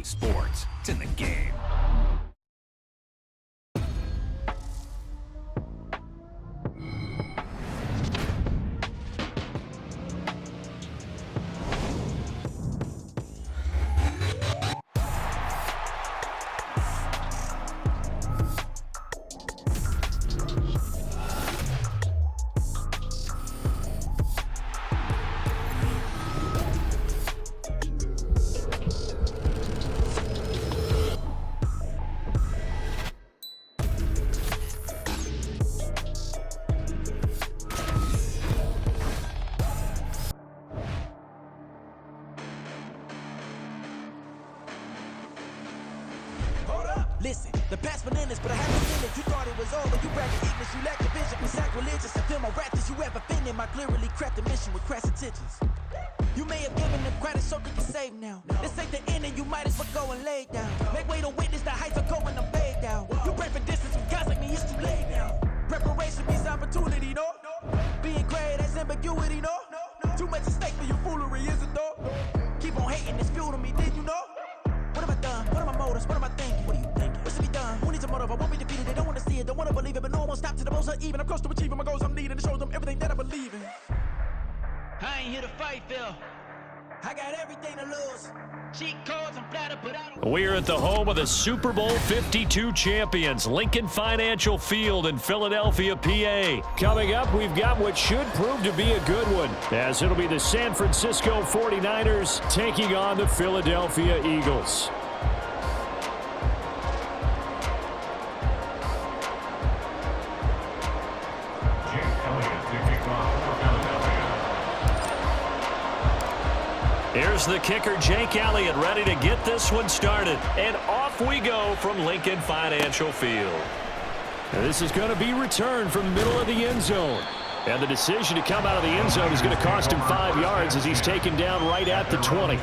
sports. It's in the game. Listen, the past bananas, but I haven't seen it. You thought it was over, you bragging ignorance, you lack the vision for sacrilegious. I feel my raptors, you ever offended my clearly crafted mission with crass intentions. You may have given them credit so they can save now. This ain't the end and you might as well go and lay down. Make way to witness the heights of going to fade down. You pray for distance with guys like me, it's too late now. Preparation means opportunity, no? Being great, that's ambiguity, no? Too much at stake for your foolery, is it though? Keep on hating, it's fuel to me, did you know? What have I done? What are my motives? What am I thinking? What are you thinking? What's to be done? Who needs a motive? I won't be defeated. They don't want to see it, don't want to believe it, but no one will stop to the most even. I'm close to achieving my goals. I'm needing to show them everything that I believe in. I ain't here to fight, Phil. I got everything to lose. Cheat codes, I'm flattered, but I don't. We're at the home of the Super Bowl 52 champions, Lincoln Financial Field in Philadelphia, PA. Coming up, we've got what should prove to be a good one, as it'll be the San Francisco 49ers taking on the Philadelphia Eagles. Here's the kicker, Jake Elliott, ready to get this one started. And off we go from Lincoln Financial Field. Now this is going to be returned from the middle of the end zone. And the decision to come out of the end zone is going to cost him 5 yards as he's taken down right at the 20.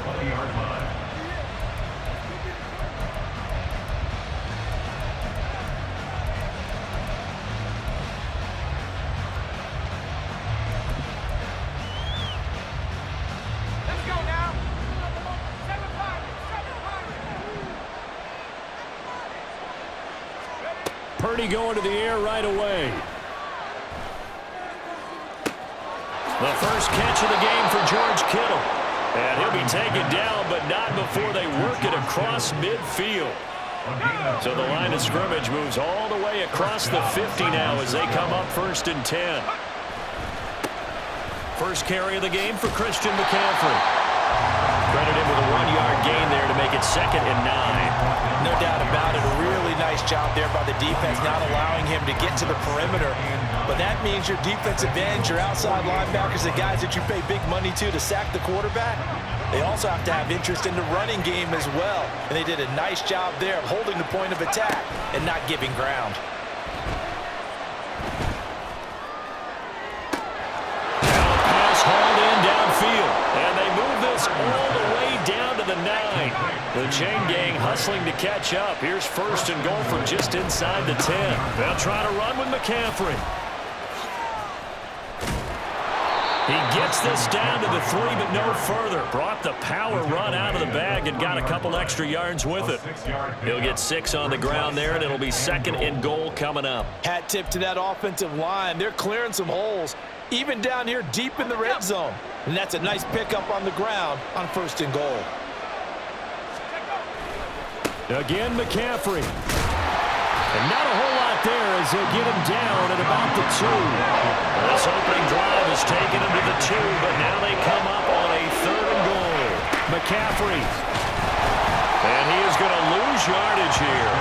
Purdy going to the air right away. The first catch of the game for George Kittle. And he'll be taken down, but not before they work it across midfield. So the line of scrimmage moves all the way across the 50 now as they come up 1st and 10. First carry of the game for Christian McCaffrey. Credited with a 1-yard gain there to make it 2nd and 9. No doubt about it. A really nice job there by the defense, not allowing him to get to the perimeter. But that means your defensive ends, your outside linebackers, the guys that you pay big money to sack the quarterback, they also have to have interest in the running game as well. And they did a nice job there of holding the point of attack and not giving ground. Pass hauled in downfield. And they move this all the way down to the 9. The chain gang hustling to catch up. Here's 1st and goal from just inside the 10. They'll try to run with McCaffrey. He gets this down to the 3, but no further. Brought the power run out of the bag and got a couple extra yards with it. He'll get 6 on the ground there, and it'll be 2nd and goal coming up. Hat tip to that offensive line. They're clearing some holes, even down here deep in the red zone. And that's a nice pickup on the ground on 1st and goal. Again, McCaffrey. And not a whole lot there as they get him down at about the 2. This opening drive has taken him to the 2, but now they come up on a 3rd and goal. McCaffrey. And he is going to lose yardage here.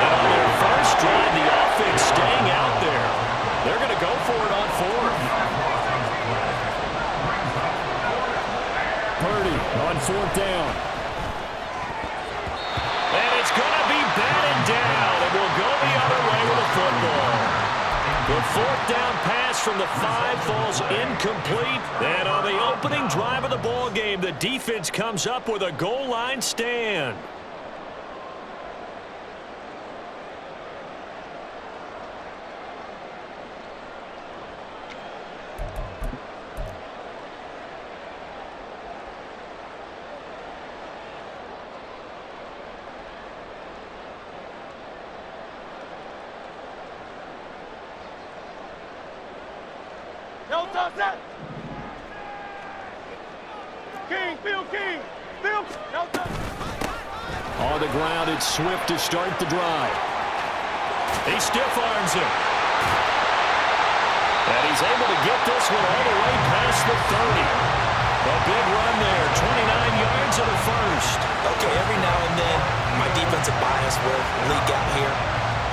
And on their first drive, the offense staying out there. They're going to go for it on 4th. Purdy on 4th down. And it's going to be batted down, and we'll go the other way with a football. The 4th down pass from the 5 falls incomplete. And on the opening drive of the ball game, the defense comes up with a goal line stand. On the ground, it's Swift to start the drive. He stiff-arms him. And he's able to get this one all the way past the 30. A big run there, 29 yards in the first. Okay, every now and then, my defensive bias will leak out here.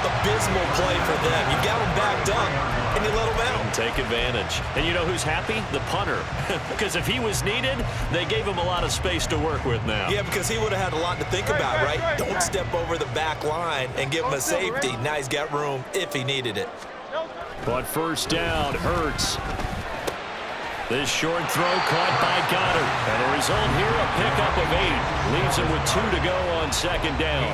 Abysmal play for them. You got them backed up, and you let them out. And take advantage. And you know who's happy? The punter. Because if he was needed, they gave him a lot of space to work with now. Yeah, because he would have had a lot to think about, right? Don't step over the back line and give him a safety. Now he's got room if he needed it. But first down, Hurts. This short throw caught by Goddard. And a result here, a pickup of 8. Leaves him with 2 to go on second down.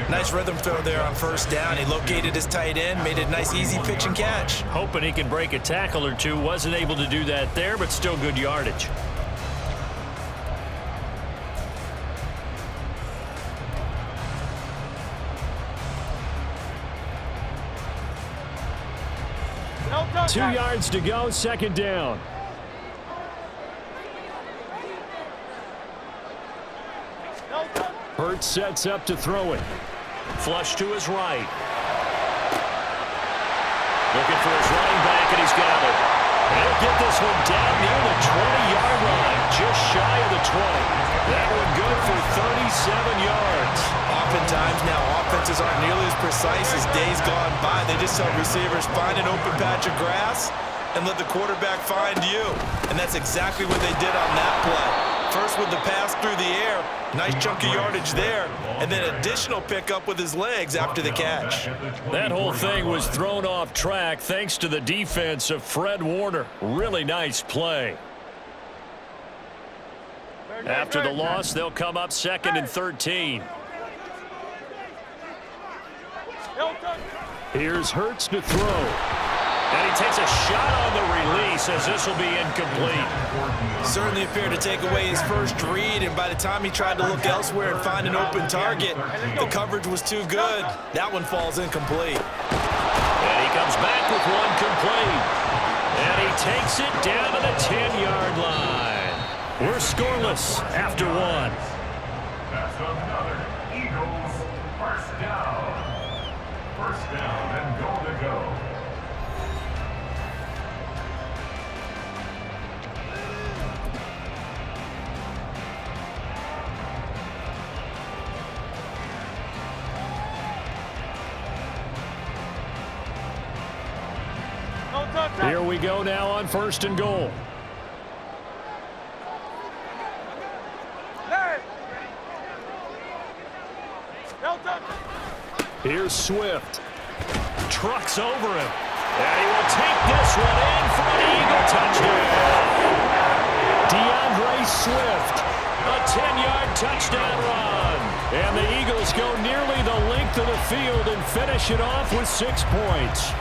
Nice rhythm throw there on first down. He located his tight end, made it a nice, easy pitch and catch. Hoping he can break a tackle or two. Wasn't able to do that there, but still good yardage. No 2 yards to go, second down. Hurts sets up to throw it. Flush to his right. Looking for his running back, and he's got it. He'll get this one down near the 20-yard line, just shy of the 20. That one good for 37 yards. Oftentimes now, offenses aren't nearly as precise as days gone by. They just tell receivers, find an open patch of grass and let the quarterback find you. And that's exactly what they did on that play. First with the pass through the air, nice chunky yardage there, and then additional pickup with his legs after the catch. That whole thing was thrown off track thanks to the defense of Fred Warner. Really nice play. After the loss, they'll come up second and 13. Here's Hurts to throw. And he takes a shot on the release as this will be incomplete. Certainly appeared to take away his first read, and by the time he tried to look elsewhere and find an open target, the coverage was too good. That one falls incomplete. And he comes back with one complete. And he takes it down to the 10-yard line. We're scoreless after one. That's another Eagles first down. First down and goal to go. Here we go now on first and goal. Here's Swift. Trucks over him. And he will take this one in for an Eagle touchdown. DeAndre Swift, a 10-yard touchdown run. And the Eagles go nearly the length of the field and finish it off with 6 points.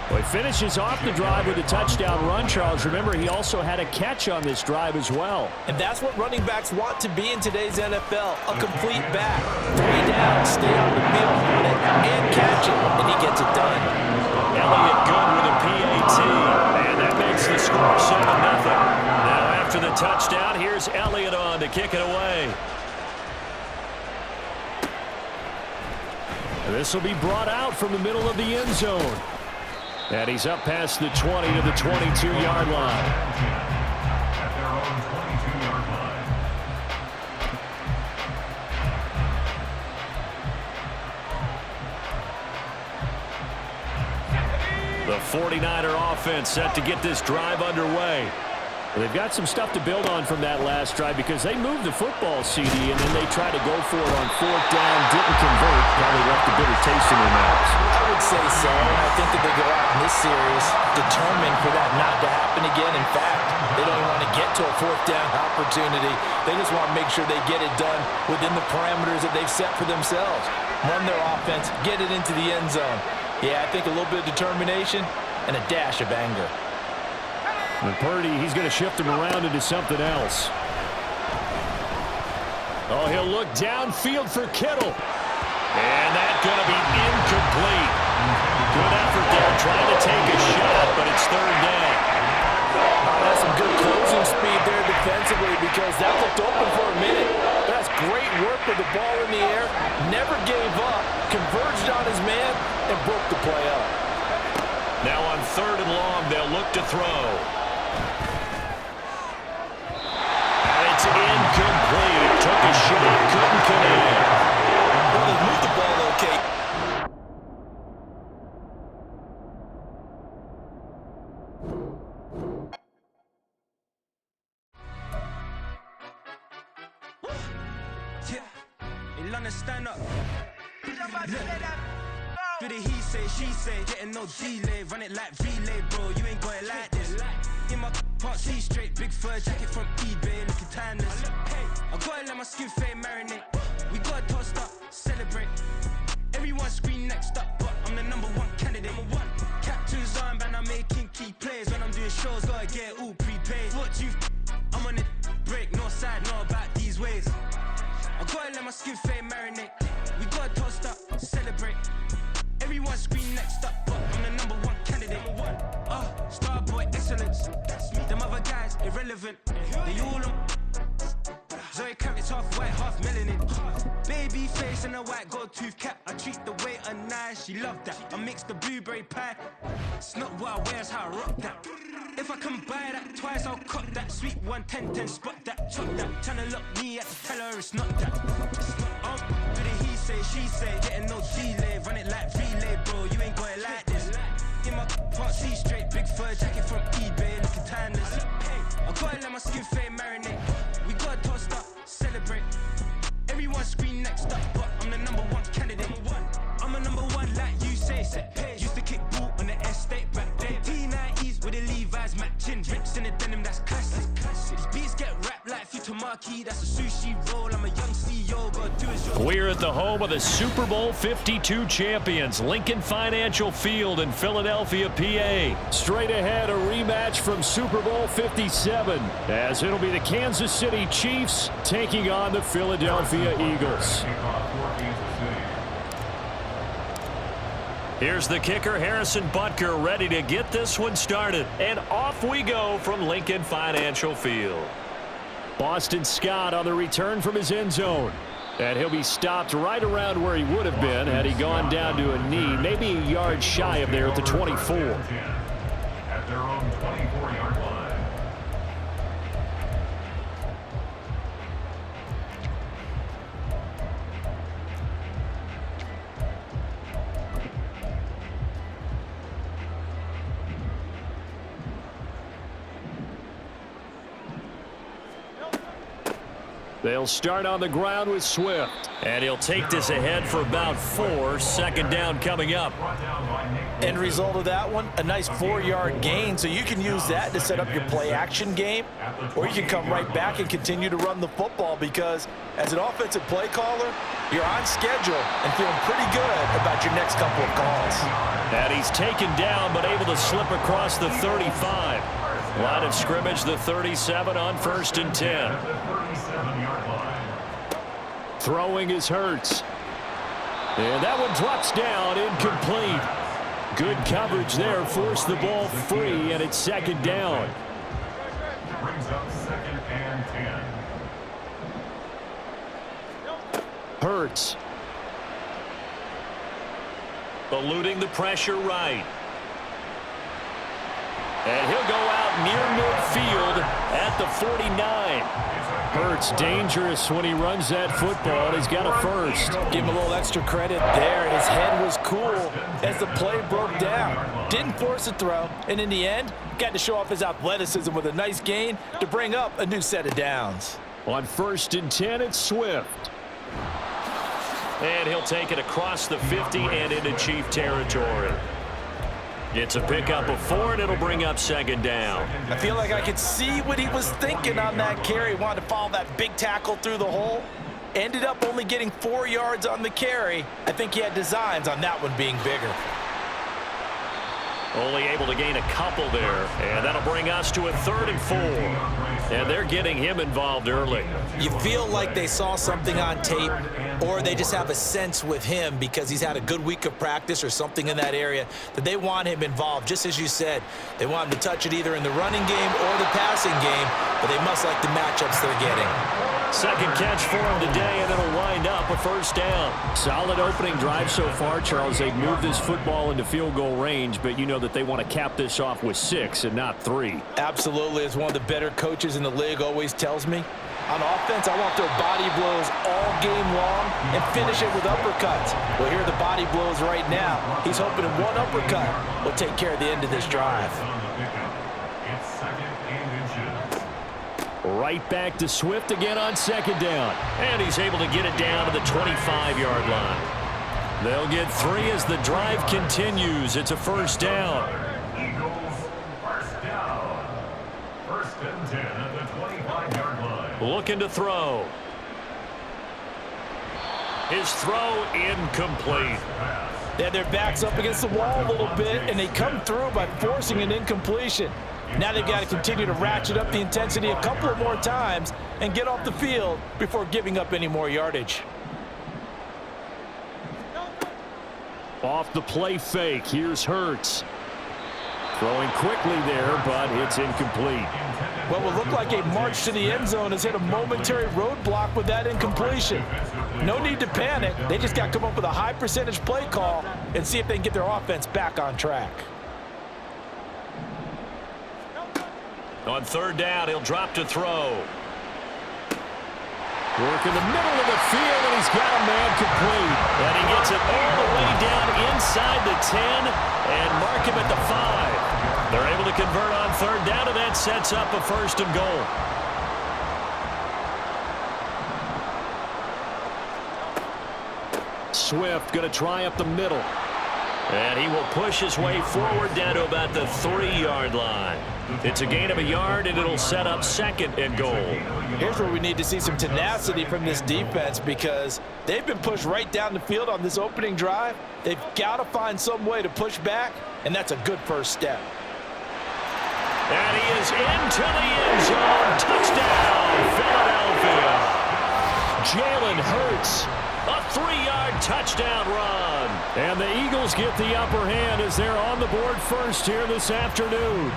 Well, he finishes off the drive with a touchdown run, Charles. Remember, he also had a catch on this drive as well. And that's what running backs want to be in today's NFL, a complete back. 3 down, stay on the field, run it, and catch it, and he gets it done. Elliott good with a PAT, and that makes the score 7-0. Now after the touchdown, here's Elliott on to kick it away. This will be brought out from the middle of the end zone. And he's up past the 20 to the 22-yard line. At their own 22-yard line. The 49er offense set to get this drive underway. Well, they've got some stuff to build on from that last drive because they moved the football, CD, and then they tried to go for it on fourth down, didn't convert, probably left a bitter taste in their mouths. I would say so, and I think that they go out in this series determined for that not to happen again. In fact, they don't even want to get to a fourth down opportunity. They just want to make sure they get it done within the parameters that they've set for themselves. Run their offense, get it into the end zone. Yeah, I think a little bit of determination and a dash of anger. And Purdy, he's going to shift him around into something else. Oh, he'll look downfield for Kittle. And that's going to be incomplete. Good effort there, trying to take a shot, but it's third down. That's some good closing speed there defensively because that looked open for a minute. That's great work with the ball in the air. Never gave up, converged on his man, and broke the play up. Now on third and long, they'll look to throw. And it's incomplete. Took a shot, couldn't connect. Well, they moved the ball okay. Stand up. Do the he say, she say, getting no delay, run it like relay, bro. You ain't got it like this. In my can't see straight, big fur jacket from eBay, looking timeless. I gotta let my skin fade marinate. We gotta toast up, celebrate. Everyone scream next up, but I'm the #1 candidate. Captain's armband, I'm making key plays. When I'm doing shows, gotta get it all prepaid. What you? I'm on it, break, no side, know about these ways. I gotta let my skin fade marinate. We gotta toast up, celebrate. Everyone scream next up, but I'm the #1 candidate. Starboy excellence. Them other guys irrelevant. They all on. Zoe Kravitz half white, half melanin. Baby face and a white gold tooth cap. I treat the waiter nice, she love that. I mix the blueberry pie. It's not what I wear, it's how I rock that. If I can buy that twice, I'll cut that. Sweet 110, spot that, chop that. Tryna look me at the tell her it's not that. Do the he say, she say, getting no delay, run it like relay, bro. You ain't got it like this. In my can't see straight, big fur jacket from eBay, looking timeless. I gotta let my skin fade marinate. We gotta toast up, celebrate. Everyone scream next up, but I'm the #1 candidate. I'm a #1 like you say. Used to kick ball on the estate back then. T90s with the Levi's matching. Rips in the denim, that's classic. These beats get wrapped like Futamaki. That's a sushi roll. I'm a young CEO, but do as your... We're at the home of the Super Bowl 52 champions, Lincoln Financial Field in Philadelphia, PA. Straight ahead, a rematch from Super Bowl 57, as it'll be the Kansas City Chiefs taking on the Philadelphia Eagles. Here's the kicker, Harrison Butker, ready to get this one started. And off we go from Lincoln Financial Field. Boston Scott on the return from his end zone. And he'll be stopped right around where he would have been had he gone down to a knee, maybe a yard shy of there at the 24. At their own 24-yard line. They'll start on the ground with Swift. And he'll take this ahead for about 4. Second down coming up. End result of that one, a nice 4-yard gain. So you can use that to set up your play-action game, or you can come right back and continue to run the football because as an offensive play caller, you're on schedule and feeling pretty good about your next couple of calls. And he's taken down but able to slip across the 35. Line of scrimmage, the 37 on 1st and 10. Throwing is Hurts. And that one drops down, incomplete. Good coverage there, forced the ball free, and it's second down. Brings up 2nd and 10. Hurts. Eluding the pressure right. And he'll go out near midfield at the 49. Hurts dangerous when he runs that football, and he's got a first. Give him a little extra credit there. His head was cool as the play broke down. Didn't force a throw, and in the end, got to show off his athleticism with a nice gain to bring up a new set of downs. On 1st and 10, it's Swift. And he'll take it across the 50 and into Chief territory. It's a pickup of 4, and it'll bring up second down. I feel like I could see what he was thinking on that carry. Wanted to follow that big tackle through the hole. Ended up only getting 4 yards on the carry. I think he had designs on that one being bigger. Only able to gain a couple there, and that'll bring us to a 3rd and 4. And they're getting him involved early. You feel like they saw something on tape, or they just have a sense with him because he's had a good week of practice or something in that area that they want him involved. Just as you said, they want him to touch it either in the running game or the passing game, but they must like the matchups they're getting. Second catch for him today, and it'll wind up a 1st down. Solid opening drive so far, Charles. They've moved this football into field goal range, but you know that they want to cap this off with 6 and not 3. Absolutely. As one of the better coaches in the league always tells me, on offense, I want their body blows all game long and finish it with uppercuts. Well, here are the body blows right now. He's hoping in one uppercut will take care of the end of this drive. It's 2nd and inches. Right back to Swift again on 2nd down. And he's able to get it down to the 25-yard line. They'll get 3 as the drive continues. It's a 1st down. Eagles, 1st down. 1st and 10 at the 25-yard line. Looking to throw. His throw incomplete. They had their backs up against the wall a little bit, and they come through by forcing an incompletion. Now they've got to continue to ratchet up the intensity a couple of more times and get off the field before giving up any more yardage. Off the play fake. Here's Hurts. Throwing quickly there, but it's incomplete. What will look like a march to the end zone has hit a momentary roadblock with that incompletion. No need to panic. They just got to come up with a high percentage play call and see if they can get their offense back on track. On 3rd down, he'll drop to throw. Work in the middle of the field, and he's got a man complete. And he gets it all the way down inside the 10 and mark him at the 5. They're able to convert on 3rd down, and that sets up a 1st and goal. Swift going to try up the middle. And he will push his way forward down to about the 3-yard line. It's a gain of a yard, and it'll set up 2nd and goal. Here's where we need to see some tenacity from this defense because they've been pushed right down the field on this opening drive. They've got to find some way to push back, and that's a good 1st step. And he is into the end zone. Touchdown, Philadelphia. Jalen Hurts, a 3-yard touchdown run. And the Eagles get the upper hand as they're on the board first here this afternoon.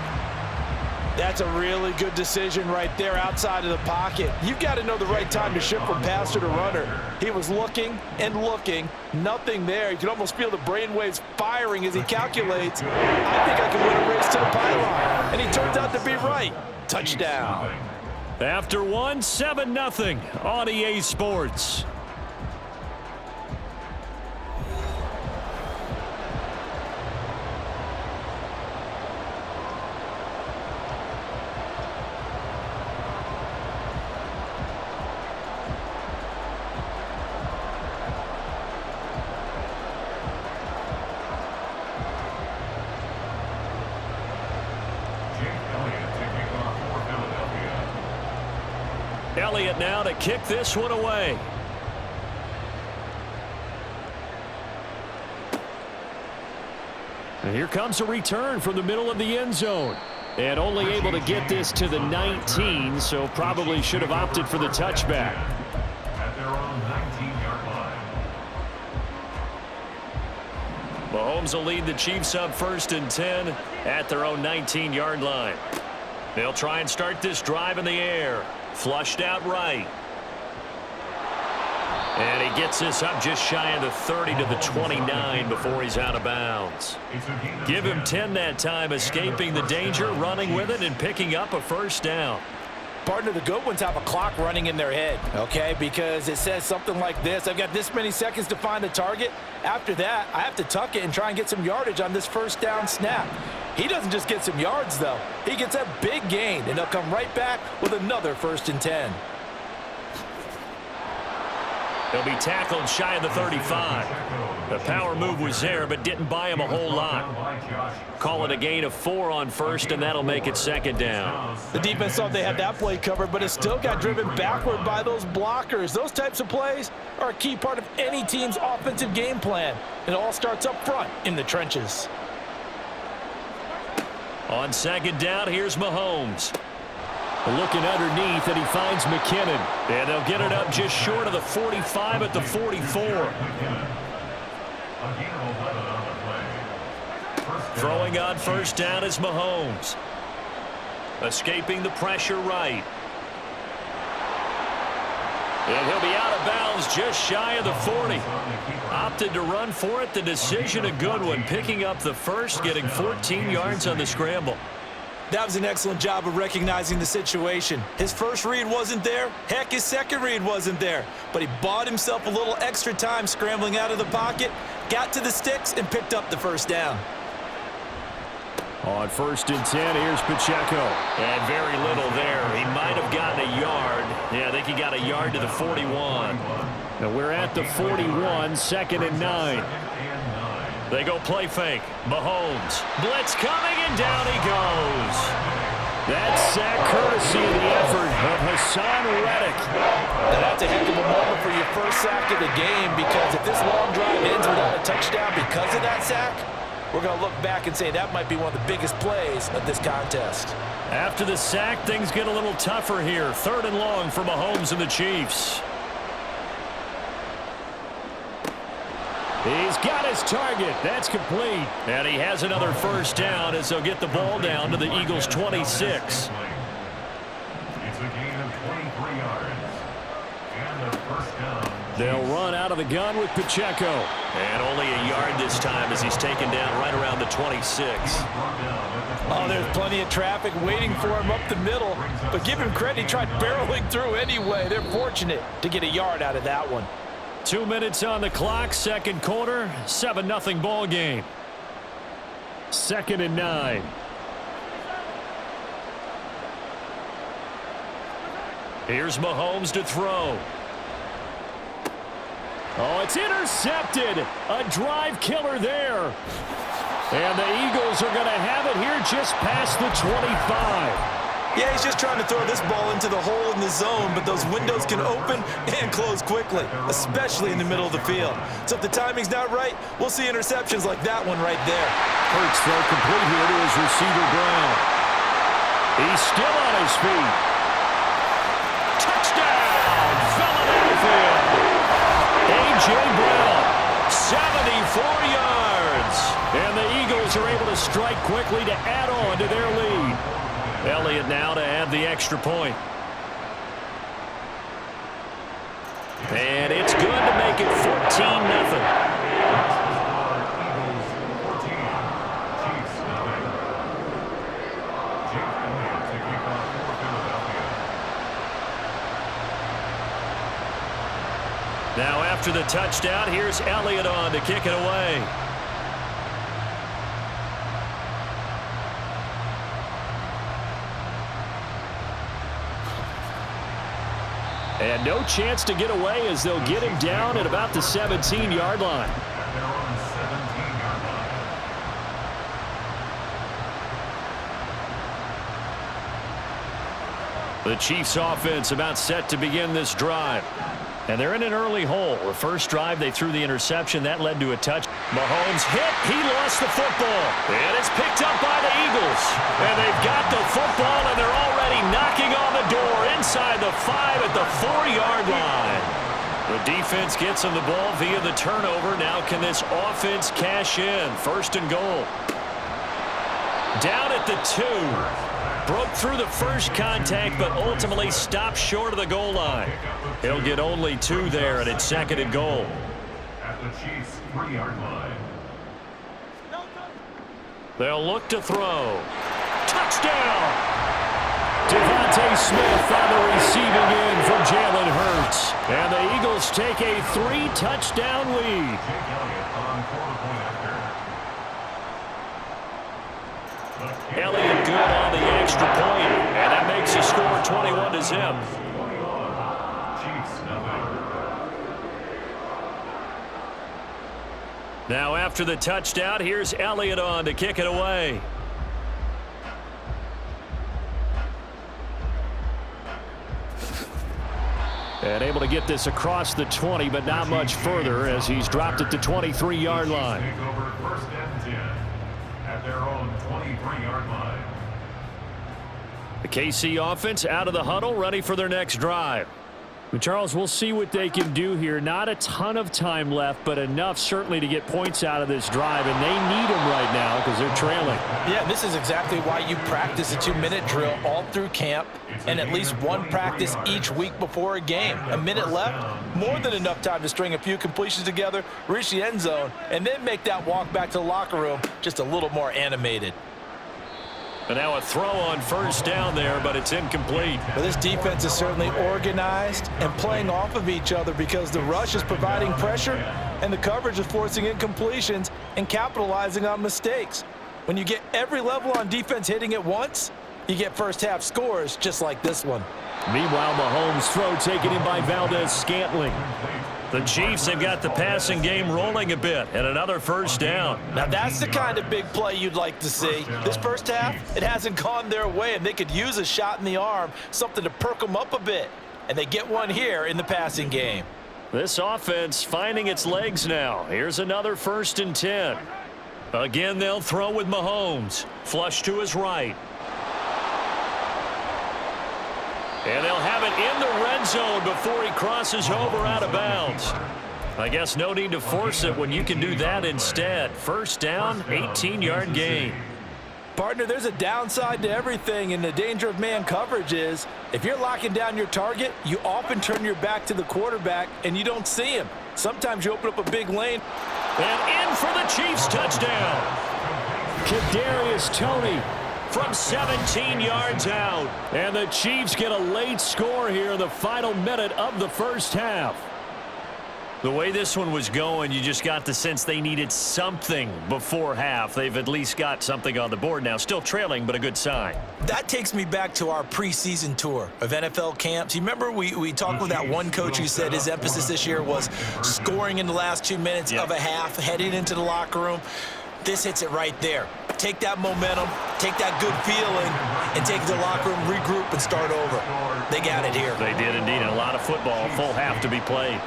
That's a really good decision right there outside of the pocket. You've got to know the right time to shift from passer to runner. He was looking and looking, nothing there. You can almost feel the brainwaves firing as he calculates, I think I can win a race to the pylon. And he turns out to be right. Touchdown. After one, 7-0 on EA Sports. Elliott now to kick this one away. And here comes a return from the middle of the end zone. And only able to get this to the 19, so probably should have opted for the touchback. At their own 19-yard line. Mahomes will lead the Chiefs up 1st and 10 at their own 19-yard line. They'll try and start this drive in the air. Flushed out right. And he gets this up just shy of the 30 to the 29 before he's out of bounds. Give him 10 that time, escaping the danger, running with it, and picking up a 1st down. Partner, the good ones have a clock running in their head, okay? Because it says something like this. I've got this many seconds to find the target. After that, I have to tuck it and try and get some yardage on this 1st down snap. He doesn't just get some yards, though. He gets a big gain, and they'll come right back with another 1st and 10. He'll be tackled shy of the 35. The power move was there, but didn't buy him a whole lot. Call it a gain of 4 on 1st, and that'll make it 2nd down. The defense thought they had that play covered, but it still got driven backward by those blockers. Those types of plays are a key part of any team's offensive game plan. It all starts up front in the trenches. On second down, here's Mahomes. Looking underneath, and he finds McKinnon. And they'll get it up just short of the 45 at the 44. Throwing on first down is Mahomes. Escaping the pressure right. And he'll be out of bounds just shy of the 40. Opted to run for it. The decision a good one. Picking up the first, getting 14 yards on the scramble. That was an excellent job of recognizing the situation. His first read wasn't there. Heck, his second read wasn't there. But he bought himself a little extra time scrambling out of the pocket, got to the sticks, and picked up the first down. On 1st and 10, here's Pacheco. And very little there. He might have gotten a yard. Yeah, I think he got a yard to the 41. Now we're at the 41, 2nd and 9. They go play fake. Mahomes. Blitz coming, and down he goes. That's sack courtesy of the effort of Hassan Reddick. Now that's a heck of a moment for your first sack of the game, because if this long drive ends without a touchdown because of that sack, we're going to look back and say that might be one of the biggest plays of this contest. After the sack, things get a little tougher here. 3rd and long for Mahomes and the Chiefs. He's got his target. That's complete. And he has another first down as they'll get the ball down to the Eagles' 26. It's a gain of 23 yards. And a first down. They'll run out of the gun with Pacheco. And only a yard this time as he's taken down right around the 26. Oh, there's plenty of traffic waiting for him up the middle. But give him credit, he tried barreling through anyway. They're fortunate to get a yard out of that one. 2 minutes on the clock, 2nd quarter, 7-0 ball game. 2nd and 9. Here's Mahomes to throw. Oh, it's intercepted. A drive killer there. And the Eagles are going to have it here just past the 25. Yeah, he's just trying to throw this ball into the hole in the zone, but those windows can open and close quickly, especially in the middle of the field. So if the timing's not right, we'll see interceptions like that one right there. Hurts throw complete here to his receiver, Brown. He's still on his feet. Touchdown, Philadelphia. A.J. Brown, 74 yards. And the Eagles are able to strike quickly to add on to their lead. Elliott now to add the extra point. And it's good to make it 14-0. Now after the touchdown, here's Elliott on to kick it away. And no chance to get away as they'll get him down at about the 17-yard line. The Chiefs offense about set to begin this drive. And they're in an early hole. The first drive, they threw the interception. That led to a touch. Mahomes hit. He lost the football. And it's picked up by the Eagles. And they've got the football, and they're already knocking on the door inside the 5 at the 4-yard line. The defense gets him the ball via the turnover. Now can this offense cash in? 1st and goal. Down at the 2. Broke through the first contact, but ultimately stopped short of the goal line. He'll get only 2 there, and it's 2nd and goal. At the Chiefs' 3-yard line. They'll look to throw. Touchdown! Devontae Smith on the receiving end from Jalen Hurts. And the Eagles take a 3-touchdown lead. Elliott good on the extra point, and that makes the score 21-0. Now after the touchdown, here's Elliott on to kick it away. And able to get this across the 20, but not much further as he's dropped at the 23-yard line. Take over 1st and 10 at their own 23-yard line. The KC offense out of the huddle, ready for their next drive. But Charles, we'll see what they can do here. Not a ton of time left, but enough certainly to get points out of this drive, and they need them right now because they're trailing. Yeah, this is exactly why you practice a 2-minute drill all through camp and at least one practice each week before a game. A minute left, more than enough time to string a few completions together, reach the end zone, and then make that walk back to the locker room just a little more animated. And now a throw on first down there, but it's incomplete. Well, this defense is certainly organized and playing off of each other because the rush is providing pressure and the coverage is forcing incompletions and capitalizing on mistakes. When you get every level on defense hitting at once, you get first-half scores just like this one. Meanwhile, Mahomes' throw taken in by Valdez-Scantling. The Chiefs have got the passing game rolling a bit, and another first down. Now, that's the kind of big play you'd like to see. This first half, it hasn't gone their way, and they could use a shot in the arm, something to perk them up a bit. And they get one here in the passing game. This offense finding its legs now. Here's another 1st and 10. Again, they'll throw with Mahomes. Flush to his right. And they'll have it in the red zone before he crosses over out of bounds. I guess no need to force it when you can do that instead. First down, 18-yard gain. Partner, there's a downside to everything, and the danger of man coverage is if you're locking down your target, you often turn your back to the quarterback and you don't see him. Sometimes you open up a big lane. And in for the Chiefs touchdown. Kadarius Toney From 17 yards out. And the Chiefs get a late score here in the final minute of the first half. The way this one was going, you just got the sense they needed something before half. They've at least got something on the board now. Still trailing, but a good sign. That takes me back to our preseason tour of NFL camps. You remember we talked with that one coach who said his emphasis this year was scoring in the last 2 minutes of a half, heading into the locker room. This hits it right there. Take that momentum, take that good feeling, and take it to the locker room, regroup, and start over. They got it here. They did indeed. And a lot of football, full half to be played.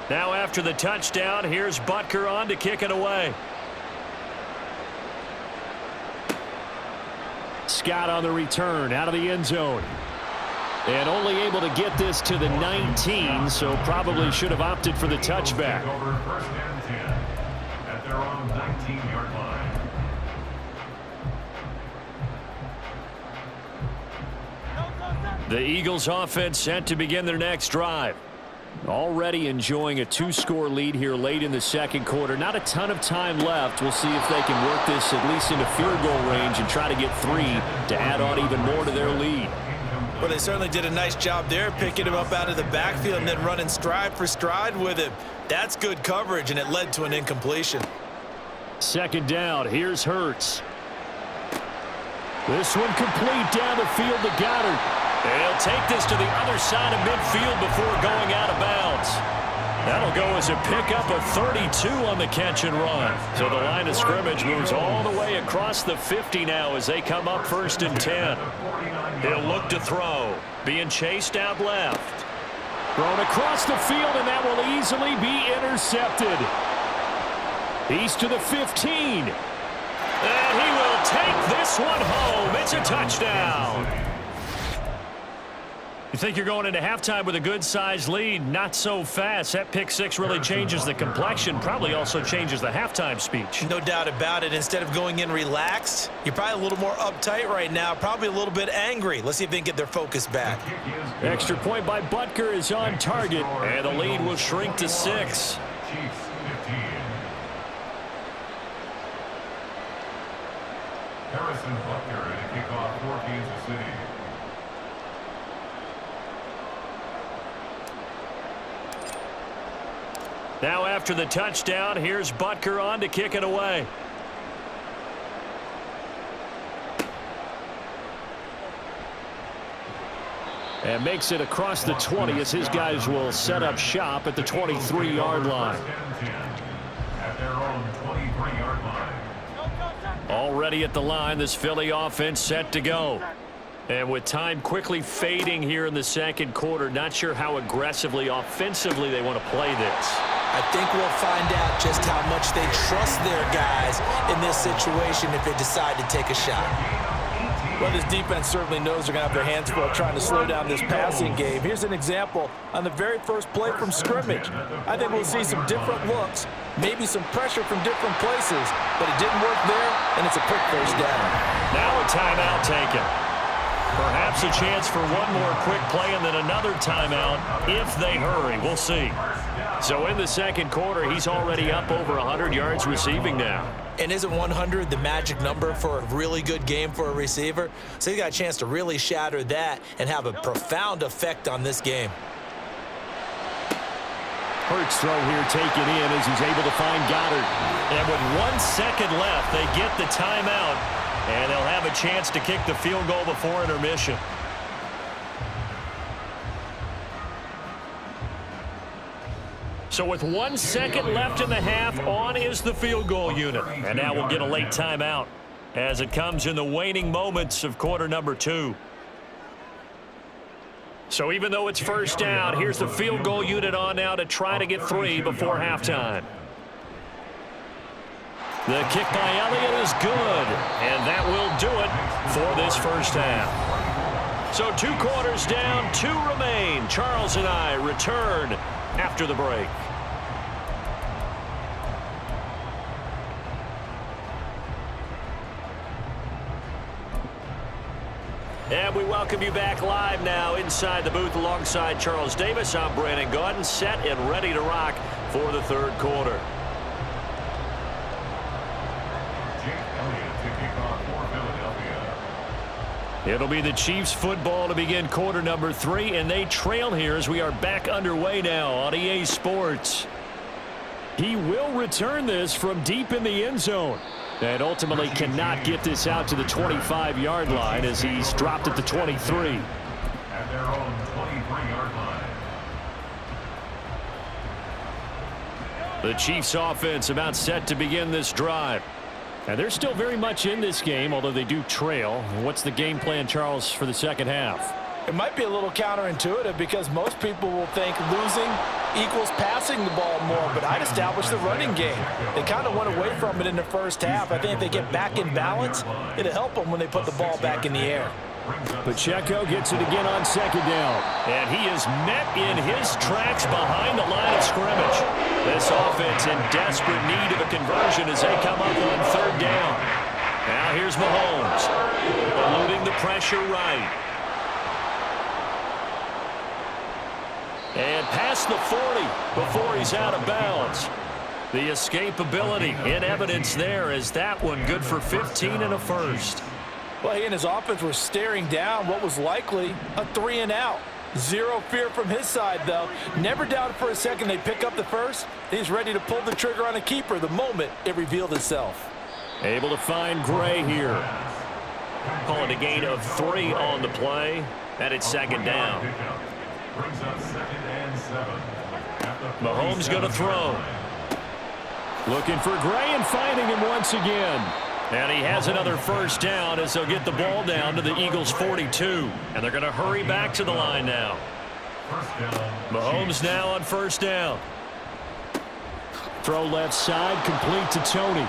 Now after the touchdown, here's Butker on to kick it away. Scott on the return out of the end zone. And only able to get this to the 19, so probably should have opted for the touchback. First and 10 at their own 19-yard line. The Eagles offense set to begin their next drive. Already enjoying a 2-score lead here late in the second quarter. Not a ton of time left. We'll see if they can work this at least into field goal range and try to get 3 to add on even more to their lead. Well, they certainly did a nice job there, picking him up out of the backfield and then running stride for stride with him. That's good coverage, and it led to an incompletion. Second down. Here's Hurts. This one complete down the field to Goddard. They'll take this to the other side of midfield before going out of bounds. That'll go as a pickup of 32 on the catch and run. So the line of scrimmage moves all the way across the 50 now as they come up 1st and 10. He'll look to throw. Being chased out left. Thrown across the field, and that will easily be intercepted. He's to the 15. And he will take this one home. It's a touchdown. You think you're going into halftime with a good-sized lead? Not so fast. That pick six really changes the complexion, probably also changes the halftime speech. No doubt about it. Instead of going in relaxed, you're probably a little more uptight right now, probably a little bit angry. Let's see if they can get their focus back. Extra point by Butker is on target. And the lead will shrink to 6. Chiefs 15. Harrison Butker at a kickoff for Kansas City. Now after the touchdown, here's Butker on to kick it away. And makes it across the 20 as his guys will set up shop at the 23-yard line. At their own 23-yard line. Already at the line, this Philly offense set to go. And with time quickly fading here in the second quarter, not sure how aggressively, offensively they want to play this. I think we'll find out just how much they trust their guys in this situation if they decide to take a shot. Well, Well, this defense certainly knows they're going to have their hands full trying to slow down this passing game. Here's an example on the very first play from scrimmage. I think we'll see some different looks, maybe some pressure from different places, but it didn't work there, and it's a quick first down. Now a timeout taken. Perhaps a chance for one more quick play and then another timeout if they hurry. We'll see. So in the second quarter, he's already up over 100 yards receiving now. And isn't 100 the magic number for a really good game for a receiver? So he got a chance to really shatter that and have a profound effect on this game. Hurts throw here taken in as he's able to find Goddard. And with 1 second left, they get the timeout, and they'll have a chance to kick the field goal before intermission. So with 1 second left in the half, on is the field goal unit. And now we'll get a late timeout as it comes in the waning moments of quarter number 2. So even though it's first down, here's the field goal unit on now to try to get 3 before halftime. The kick by Elliott is good, and that will do it for this first half. So 2 quarters down, 2 remain. Charles and I return after the break. And we welcome you back live now inside the booth alongside Charles Davis. I'm Brandon Gaudin, set and ready to rock for the third quarter. It'll be the Chiefs football to begin quarter number 3, and they trail here as we are back underway now on EA Sports. He will return this from deep in the end zone and ultimately cannot get this out to the 25-yard line as he's dropped at the 23. At their own 23-yard line. The Chiefs offense about set to begin this drive. And they're still very much in this game, although they do trail. What's the game plan, Charles, for the second half? It might be a little counterintuitive because most people will think losing equals passing the ball more, but I'd establish the running game. They kind of went away from it in the first half. I think if they get back in balance, it'll help them when they put the ball back in the air. Pacheco gets it again on second down. And he is met in his tracks behind the line of scrimmage. This offense in desperate need of a conversion as they come up on third down. Now here's Mahomes, eluding the pressure right. And past the 40 before he's out of bounds. The escapability in evidence there as that one good for 15 and a first. Well, he and his offense were staring down what was likely a 3-and-out. Zero fear from his side, though. Never doubted for a second they'd pick up the first. He's ready to pull the trigger on a keeper the moment it revealed itself. Able to find Gray here. Calling a gain of 3 on the play. And it's second down. Brings up 2nd and 7. Mahomes going to throw. Looking for Gray and finding him once again. And he has another first down as they'll get the ball down to the Eagles' 42. And they're going to hurry back to the line now. Mahomes now on first down. Throw left side, complete to Tony.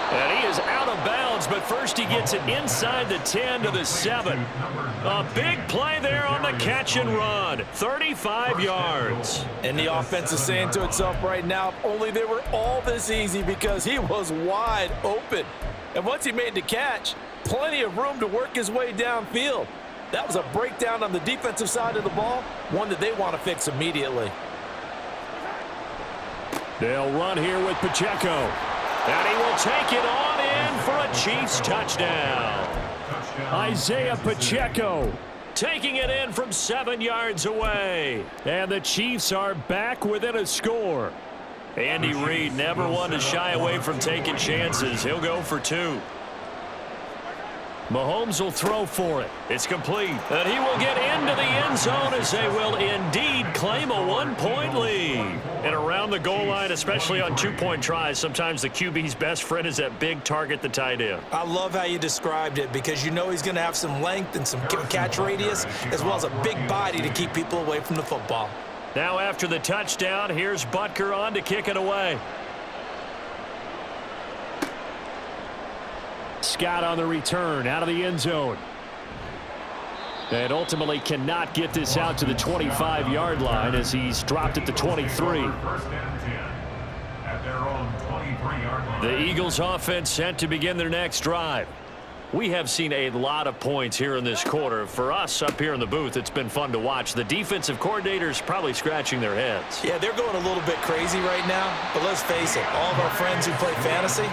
And he is out of bounds, but first he gets it inside the 10 to the 7. A big play there on the catch and run. 35 yards. And the offense is saying to itself right now, if only they were all this easy because he was wide open. And once he made the catch, plenty of room to work his way downfield. That was a breakdown on the defensive side of the ball, one that they want to fix immediately. They'll run here with Pacheco. And he will take it on in for a Chiefs touchdown. Isaiah Pacheco taking it in from 7 yards away. And the Chiefs are back within a score. Andy Reid never one to shy away from taking chances. He'll go for 2. Mahomes will throw for it. It's complete. And he will get into the end zone as they will indeed claim a 1-point lead. And around the goal line, especially on 2-point tries, sometimes the QB's best friend is that big target, the tight end. I love how you described it because you know he's going to have some length and some catch radius as well as a big body to keep people away from the football. Now after the touchdown, here's Butker on to kick it away. Scott on the return out of the end zone. And ultimately cannot get this out to the 25-yard line as he's dropped at the 23. First and 10 at their own 23-yard line. The Eagles offense set to begin their next drive. We have seen a lot of points here in this quarter. For us up here in the booth, it's been fun to watch. The defensive coordinators probably scratching their heads. Yeah, they're going a little bit crazy right now, but let's face it, all of our friends who play fantasy,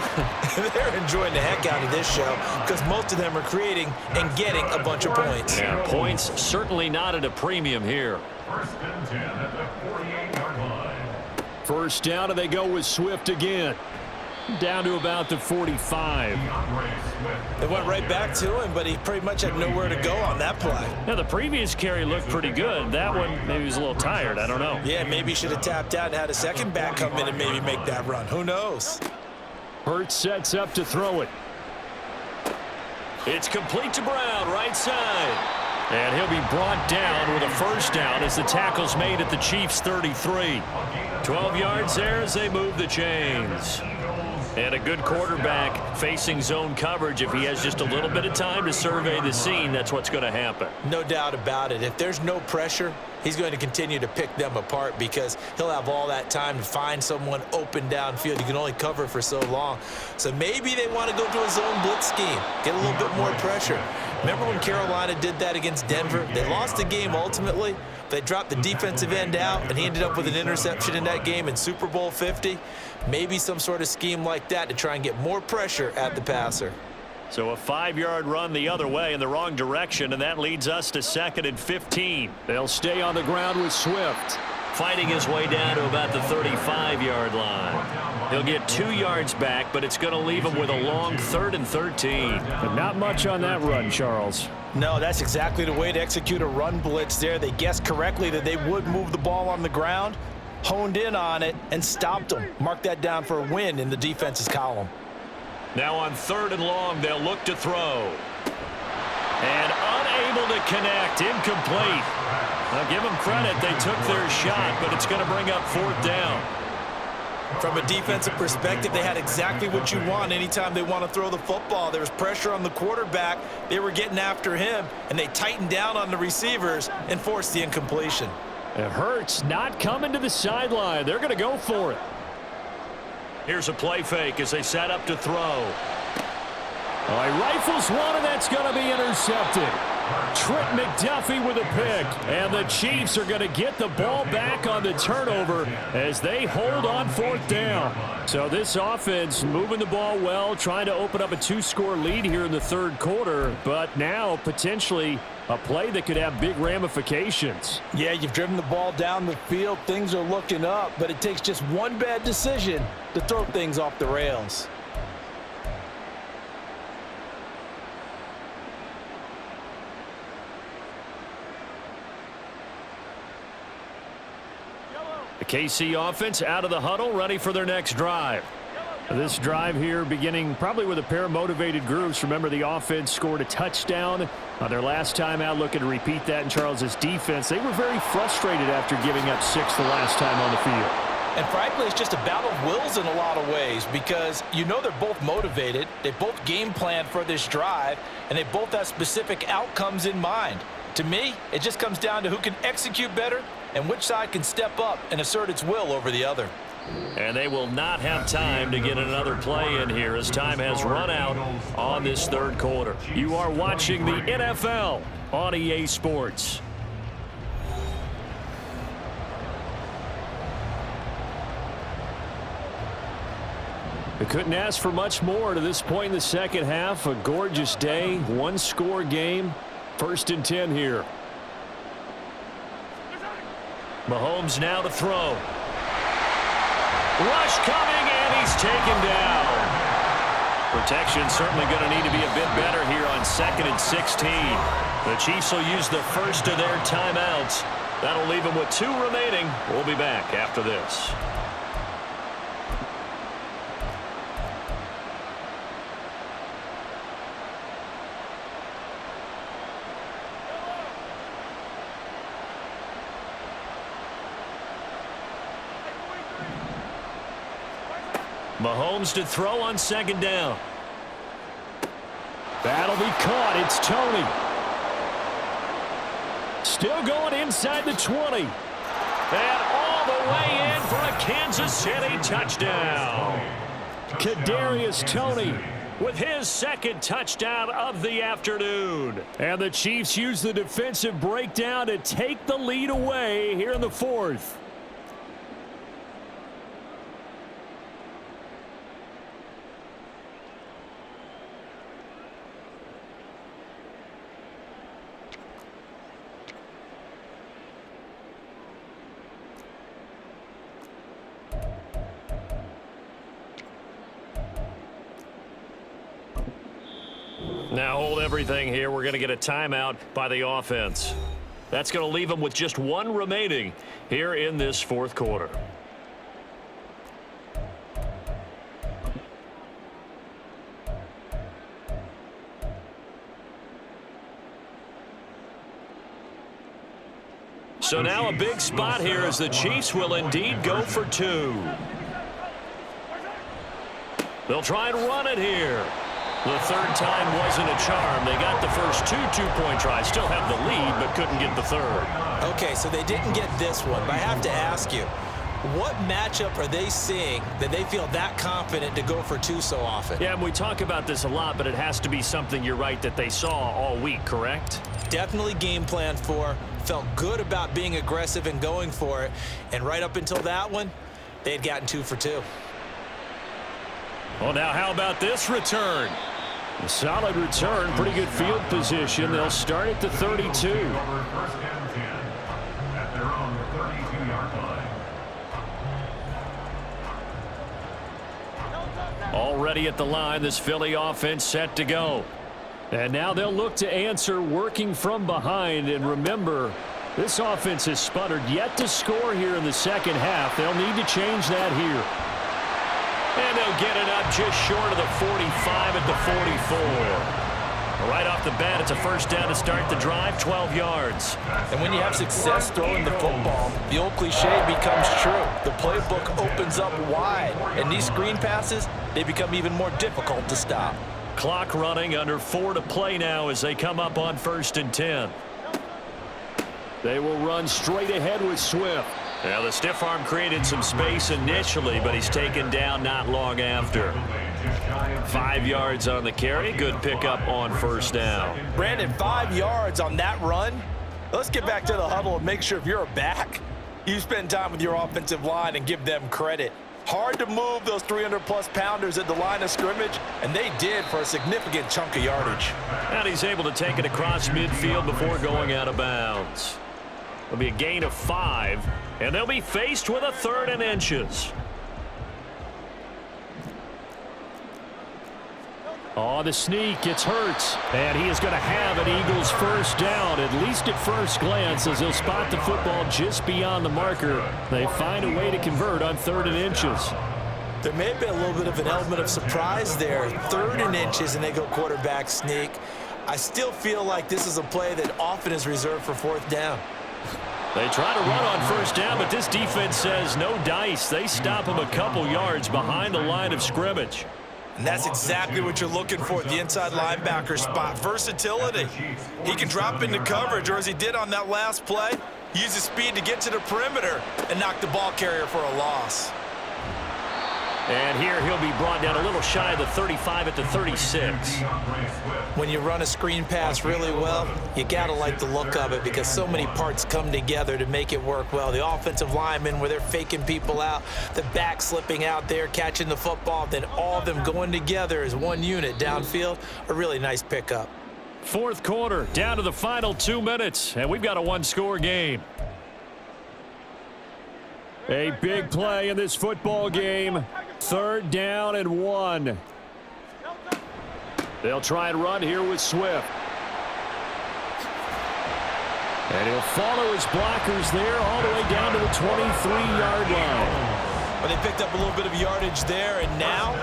they're enjoying the heck out of this show because most of them are creating and getting a bunch of points. Yeah, points certainly not at a premium here. First and 10 at the 48-yard line. First down, and they go with Swift again. Down to about the 45. They went right back to him, but he pretty much had nowhere to go on that play. Now, the previous carry looked pretty good. That one, maybe he was a little tired. I don't know. Yeah, maybe he should have tapped out and had a second back come in and maybe make that run. Who knows? Hurts sets up to throw it. It's complete to Brown, right side. And he'll be brought down with a first down as the tackle's made at the Chiefs' 33. 12 yards there as they move the chains. And a good quarterback facing zone coverage. If he has just a little bit of time to survey the scene, that's what's going to happen. No doubt about it. If there's no pressure, he's going to continue to pick them apart because he'll have all that time to find someone open downfield. You can only cover for so long. So maybe they want to go to a zone blitz scheme, get a little bit more pressure. Remember when Carolina did that against Denver? They lost the game ultimately. They dropped the defensive end out, and he ended up with an interception in that game in Super Bowl 50. Maybe some sort of scheme like that to try and get more pressure at the passer. So a 5-yard run the other way in the wrong direction, and that leads us to 2nd and 15. They'll stay on the ground with Swift. Fighting his way down to about the 35-yard line. He'll get 2 yards back, but it's going to leave him with a long 3rd and 13. But not much on that run, Charles. No, that's exactly the way to execute a run blitz there. They guessed correctly that they would move the ball on the ground, honed in on it, and stopped them. Mark that down for a win in the defense's column. Now on 3rd and long, they'll look to throw. And unable to connect, incomplete. Now give them credit, they took their shot, but it's going to bring up 4th down. From a defensive perspective, they had exactly what you want anytime they want to throw the football. There was pressure on the quarterback. They were getting after him, and they tightened down on the receivers and forced the incompletion. It hurts not coming to the sideline. They're going to go for it. Here's a play fake as they set up to throw. Oh, he rifles one, and that's going to be intercepted. Trent McDuffie with a pick, and the Chiefs are going to get the ball back on the turnover as they hold on 4th down. So this offense moving the ball well, trying to open up a 2-score lead here in the 3rd quarter, but now potentially a play that could have big ramifications. Yeah, you've driven the ball down the field. Things are looking up, but it takes just one bad decision to throw things off the rails. The KC offense out of the huddle, ready for their next drive. This drive here beginning probably with a pair of motivated groups. Remember, the offense scored a touchdown on their last time out, looking to repeat that in Charles's defense. They were very frustrated after giving up 6 the last time on the field. And frankly, it's just a battle of wills in a lot of ways because you know they're both motivated. They both game plan for this drive, and they both have specific outcomes in mind. To me, it just comes down to who can execute better and which side can step up and assert its will over the other. And they will not have time to get another play in here as time has run out on this 3rd quarter. You are watching the NFL on EA Sports. We couldn't ask for much more to this point in the second half. A gorgeous day, 1-score game. 1st and 10 here. Mahomes now to throw. Rush coming, and he's taken down. Protection certainly going to need to be a bit better here on 2nd and 16. The Chiefs will use the first of their timeouts. That'll leave them with 2 remaining. We'll be back after this. Mahomes to throw on second down. That'll be caught. It's Tony. Still going inside the 20. And all the way in for a Kansas City touchdown. Kadarius Toney with his second touchdown of the afternoon. And the Chiefs use the defensive breakdown to take the lead away here in the fourth. Now hold everything here. We're going to get a timeout by the offense. That's going to leave them with just one remaining here in this fourth quarter. So now a big spot here as the Chiefs will indeed go for two. They'll try and run it here. The third time wasn't a charm. They got the first two-point tries. Still have the lead, but couldn't get the third. Okay, so they didn't get this one, but I have to ask you, what matchup are they seeing that they feel that confident to go for two so often? Yeah, and we talk about this a lot, but it has to be something, you're right, that they saw all week, correct? Definitely game planned for, felt good about being aggressive and going for it, and right up until that one, they had gotten 2 for 2. Well, now how about this return? A solid return, pretty good field position. They'll start at the 32. First and 10 at their own 32-yard line. Already at the line, this Philly offense set to go. And now they'll look to answer working from behind. And remember, this offense has sputtered yet to score here in the second half. They'll need to change that here. And they'll get it up just short of the 45 at the 44. Right off the bat, it's a first down to start the drive, 12 yards. And when you have success throwing the football, the old cliche becomes true. The playbook opens up wide, and these screen passes, they become even more difficult to stop. Clock running, under 4 to play now as they come up on 1st and 10. They will run straight ahead with Swift. Now, the stiff arm created some space initially, but he's taken down not long after. 5 yards on the carry. Good pickup on first down. Brandon, 5 yards on that run. Let's get back to the huddle and make sure if you're a back, you spend time with your offensive line and give them credit. Hard to move those 300-plus pounders at the line of scrimmage, and they did for a significant chunk of yardage. And he's able to take it across midfield before going out of bounds. It'll be a gain of 5, and they'll be faced with a 3rd and inches. Oh, the sneak, it's Hurts, and he is going to have an Eagles first down, at least at first glance, as he'll spot the football just beyond the marker. They find a way to convert on 3rd and inches. There may have been a little bit of an element of surprise there. 3rd and inches, and they go quarterback sneak. I still feel like this is a play that often is reserved for 4th down. They try to run on first down, but this defense says no dice. They stop him a couple yards behind the line of scrimmage. And that's exactly what you're looking for at the inside linebacker spot. Versatility. He can drop into coverage, or as he did on that last play, use his speed to get to the perimeter and knock the ball carrier for a loss. And here he'll be brought down a little shy of the 35 at the 36. When you run a screen pass really well, you got to like the look of it because so many parts come together to make it work well. The offensive linemen where they're faking people out, the back slipping out there, catching the football, then all of them going together as one unit downfield, a really nice pickup. 4th quarter, down to the final 2 minutes, and we've got a 1-score game. A big play in this football game. 3rd down and 1. They'll try and run here with Swift. And he'll follow his blockers there all the way down to the 23-yard line. Well, they picked up a little bit of yardage there, and now,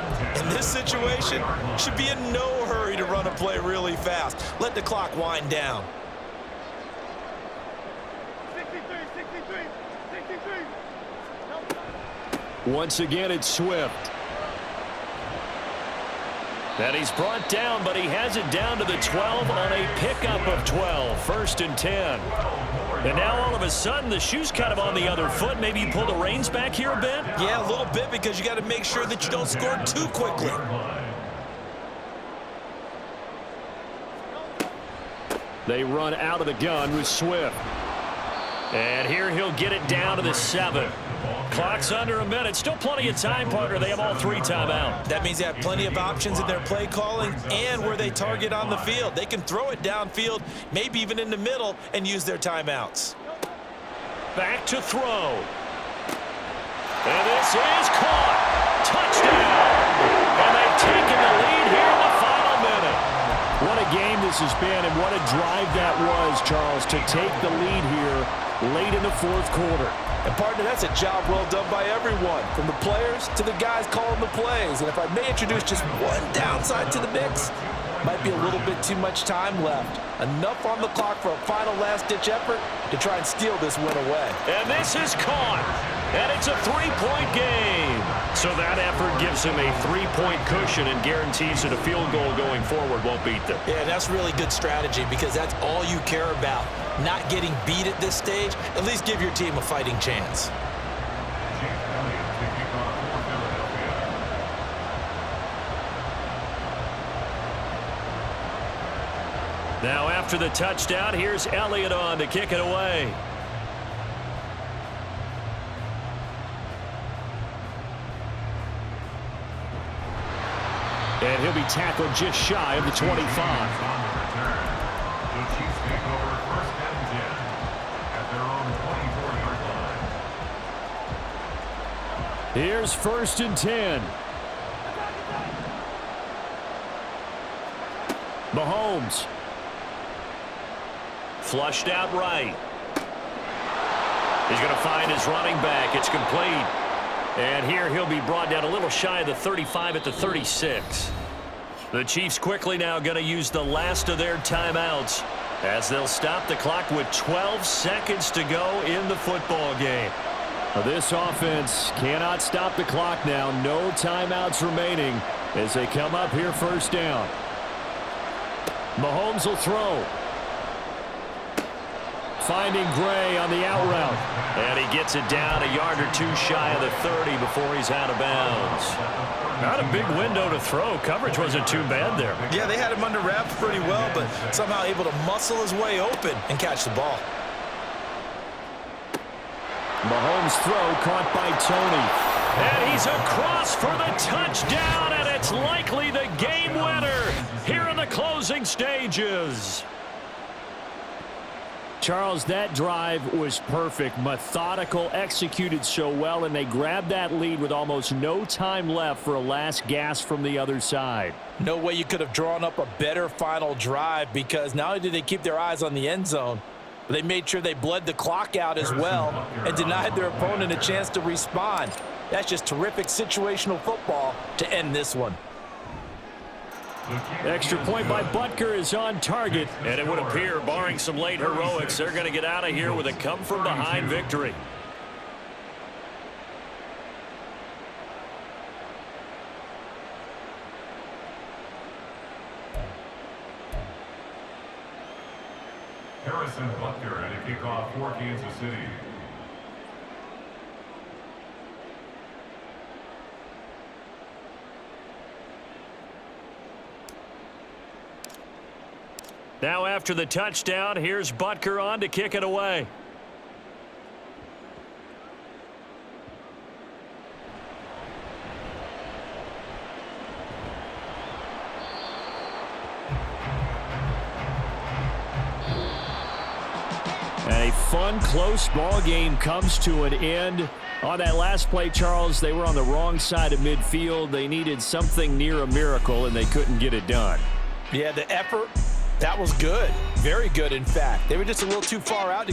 in this situation, should be in no hurry to run a play really fast. Let the clock wind down. 63. Once again, it's Swift. And he's brought down, but he has it down to the 12 on a pickup of 12. 1st and 10. And now all of a sudden the shoe's kind of on the other foot. Maybe you pull the reins back here a bit? Yeah, a little bit, because you got to make sure that you don't score too quickly. They run out of the gun with Swift. And here he'll get it down to the 7. Clock's under a minute. Still plenty of time, partner. They have all 3 timeouts. That means they have plenty of options in their play calling and where they target on the field. They can throw it downfield, maybe even in the middle, and use their timeouts. Back to throw. And this is caught. Touchdown. And they've taken the lead here in the final minute. What a game this has been, and what a drive that was, Charles, to take the lead here late in the 4th quarter. And, partner, that's a job well done by everyone, from the players to the guys calling the plays. And if I may introduce just one downside to the mix, might be a little bit too much time left. Enough on the clock for a final last-ditch effort to try and steal this win away. And this is caught. And it's a 3-point game. So that effort gives him a 3-point cushion and guarantees that a field goal going forward won't beat them. Yeah, that's really good strategy, because that's all you care about. Not getting beat at this stage. At least give your team a fighting chance. Now after the touchdown, here's Elliott on to kick it away. And he'll be tackled just shy of the 25. The Chiefs take over 1st and 10 at their own 24-yard line. Here's 1st and 10. Mahomes. Flushed out right. He's going to find his running back. It's complete. And here he'll be brought down a little shy of the 35 at the 36. The Chiefs quickly now going to use the last of their timeouts as they'll stop the clock with 12 seconds to go in the football game. Now this offense cannot stop the clock now. No timeouts remaining as they come up here 1st down. Mahomes will throw. Finding Gray on the out route. And he gets it down a yard or 2 shy of the 30 before he's out of bounds. Not a big window to throw. Coverage wasn't too bad there. Yeah, they had him under wraps pretty well, but somehow able to muscle his way open and catch the ball. Mahomes' throw caught by Tony. And he's across for the touchdown, and it's likely the game winner here in the closing stages. Charles, that drive was perfect, methodical, executed so well, and they grabbed that lead with almost no time left for a last gasp from the other side. No way you could have drawn up a better final drive, because not only did they keep their eyes on the end zone, but they made sure they bled the clock out as well and denied their opponent a chance to respond. That's just terrific situational football to end this one. Extra point by Butker is on target, and it would appear, barring some late heroics, they're going to get out of here with a come-from-behind victory. Harrison Butker at a kickoff for Kansas City. Now after the touchdown, here's Butker on to kick it away. And a fun, close ball game comes to an end. On that last play, Charles, they were on the wrong side of midfield. They needed something near a miracle, and they couldn't get it done. Yeah, the effort, that was good. Very good, in fact. They were just a little too far out to